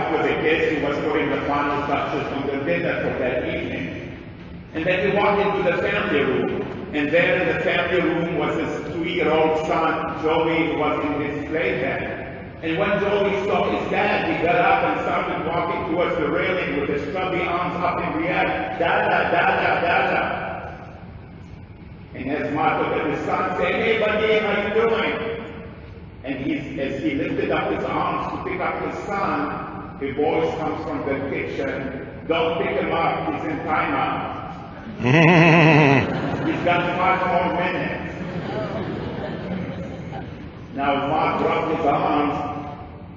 wife with the kids who was putting the final touches on the dinner for that evening. And then he walked into the family room. And there in the family room was his 2-year-old son, Joey, who was in his playpen. And when Joey saw his dad, he got up and started walking towards the railing with his stubby arms up in the air. Dada, dada, dada. And as Mark looked at his son, said, "Hey buddy, how you doing?" And as he lifted up his arms to pick up his son, a voice comes from the kitchen. "Don't pick him up, he's in timeout." He's got 5 more minutes. Now Mark dropped his arms,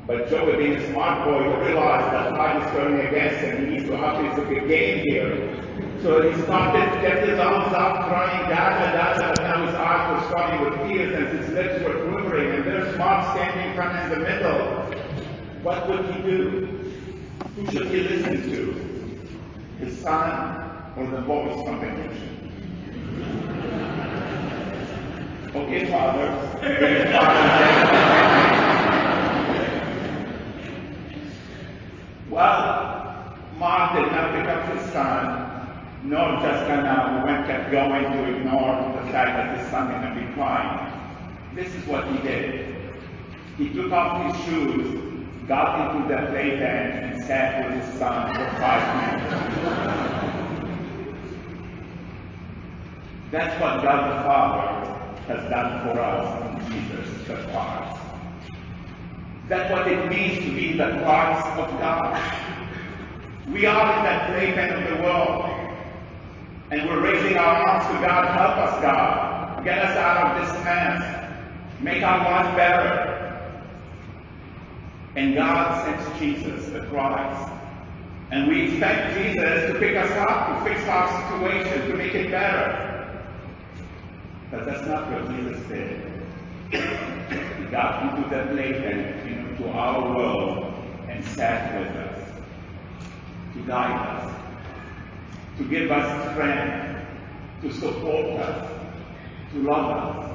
but Joey, being a smart boy, realized that time is turning against him. He needs to up his game here. So he kept his arms up, crying, "Dada, dada," but now his eyes were starting with tears and his lips were quivering, and there's Mark standing kind of in the middle. What would he do? Who should he listen to? His son or the voice from the kitchen? Okay, Father. Well, Mark did not pick up his son, nor just kept going to ignore the fact that his son is going to be crying. This is what he did. He took off his shoes, got into the playpen, and sat with his son for 5 minutes. That's what God the Father has done for us in Jesus the Christ. That's what it means to be the Christ of God. We are in that playpen of the world, and we're raising our arms to God. Help us, God. Get us out of this mess. Make our life better. And God sends Jesus, the Christ. And we expect Jesus to pick us up, to fix our situation, to make it better. But that's not what Jesus did. He got into the playpen, into our world, and sat with us, to guide us, to give us strength, to support us, to love us.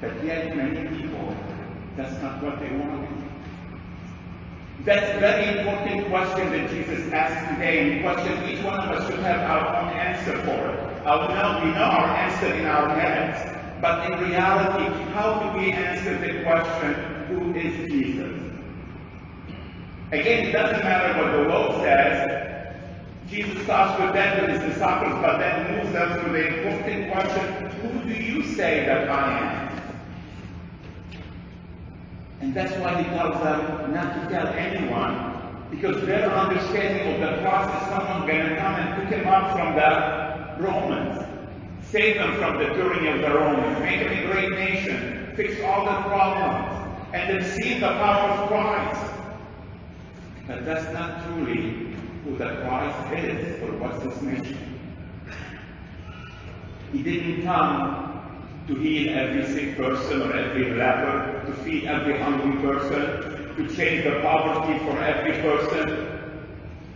But yet many people, that's not what they want. That's a very important question that Jesus asked today, and a question each one of us should have our own answer for. We know our answer in our heads, but in reality, how do we answer the question, who is Jesus? Again, it doesn't matter what the world says. Jesus starts with that with his disciples, but then moves us to the important question, who do you say that I am? And that's why he tells them not to tell anyone, because their understanding of the cross is someone going to come and pick him up from the Romans, save them from the tyranny of the Romans, make them a great nation, fix all the problems, and then see the power of Christ. But that's not truly who the Christ is, or what's his mission. He didn't come to heal every sick person or every leper, to feed every hungry person, to change the poverty for every person.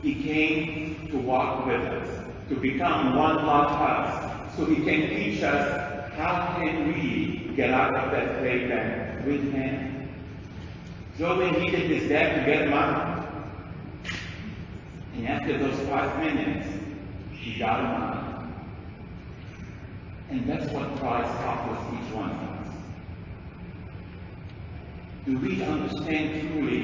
He came to walk with us, to become one like us, so he can teach us how can we get out of that playpen with him. Joey needed his dad to get him out. And after those 5 minutes, he got him out. And that's what Christ offers each one of us. Do we understand truly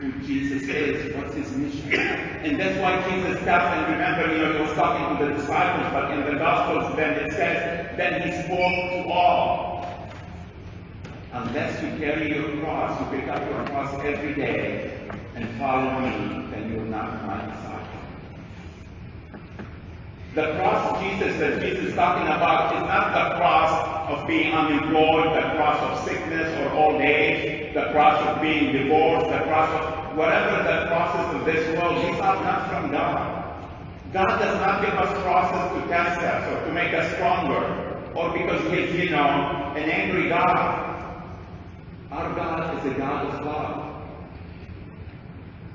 who Jesus is? What's his mission? And that's why Jesus stopped, and remember, he was talking to the disciples, but in the Gospels then it says, then he spoke to all. Unless you carry your cross, you pick up your cross every day and follow me, then you're not my disciple. The cross that Jesus is talking about is not the cross of being unemployed, the cross of sickness or old age, the cross of being divorced, the cross of whatever the crosses of this world. These are not from God. God does not give us crosses to test us or to make us stronger, or because he's, an angry God. Our God is a God of love.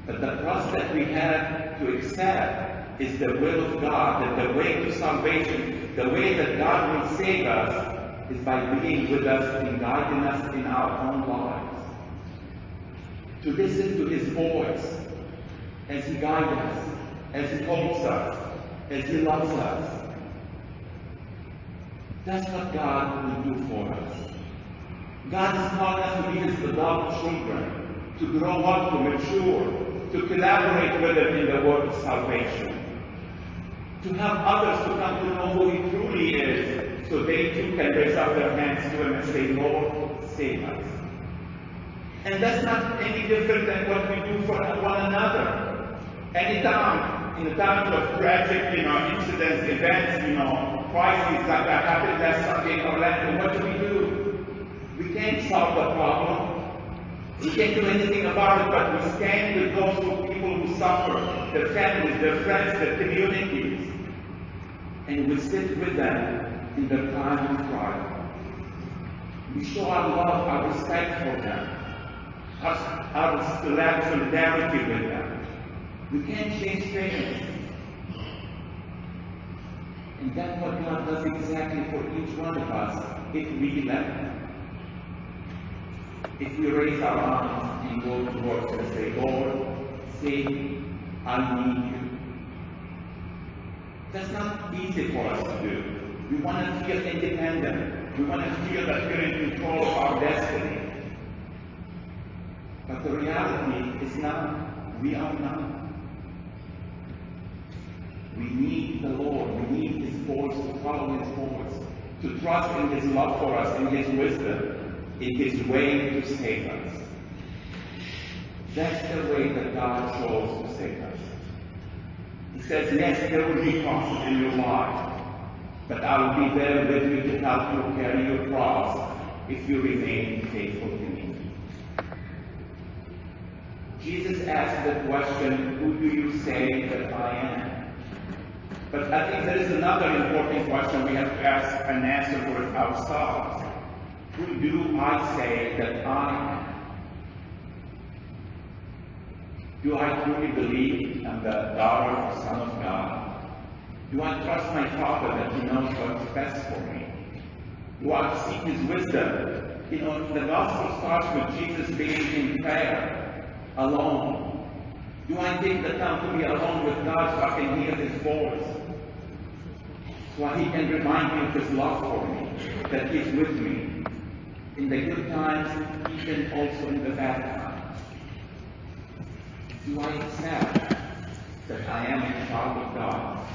But the cross that we have to accept is the will of God, that the way to salvation, the way that God will save us, is by being with us and guiding us in our own lives. to listen to his voice as he guides us, as he calls us, as he loves us. That's what God will do for us. God has called us to be his beloved children, to grow up, to mature, to collaborate with him in the work of salvation, to help others to come to know who he truly is, so they too can raise up their hands to him and say, Lord, save us. And that's not any different than what we do for one another. Anytime, in the times of tragic, incidents, events, crises like that happened last Sunday in Orlando, what do? We can't solve the problem. We can't do anything about it, but we stand with those people who suffer, their families, their friends, their communities, and we sit with them in their time of trial. We show our love, our respect for them, our solidarity with them. We can't change things. And that's what God does exactly for each one of us if we let him. If we raise our arms and go towards and say, Lord, save, I need you. That's not easy for us to do. We want to feel independent. We want to feel that we're in control of our destiny. But the reality is not. We are not. We need the Lord. We need his voice, to follow his voice, to trust in his love for us, in his wisdom, in his way to save us. That's the way that God chose to save us. He says, yes, there will be crosses in your life, but I will be there with you to help you carry your cross if you remain faithful to me. Jesus asked the question, who do you say that I am? But I think there is another important question we have to ask and answer for ourselves. Who do I say that I am? Do I truly believe I'm the daughter or son of God? Do I trust my Father that he knows what's best for me? Do I seek his wisdom? The gospel starts with Jesus being in prayer, alone. Do I take the time to be alone with God so I can hear his voice? So he can remind me of his love for me, that he's with me in the good times, even also in the bad times. Do I accept that I am a child of God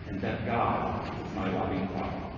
and that God is my loving Father?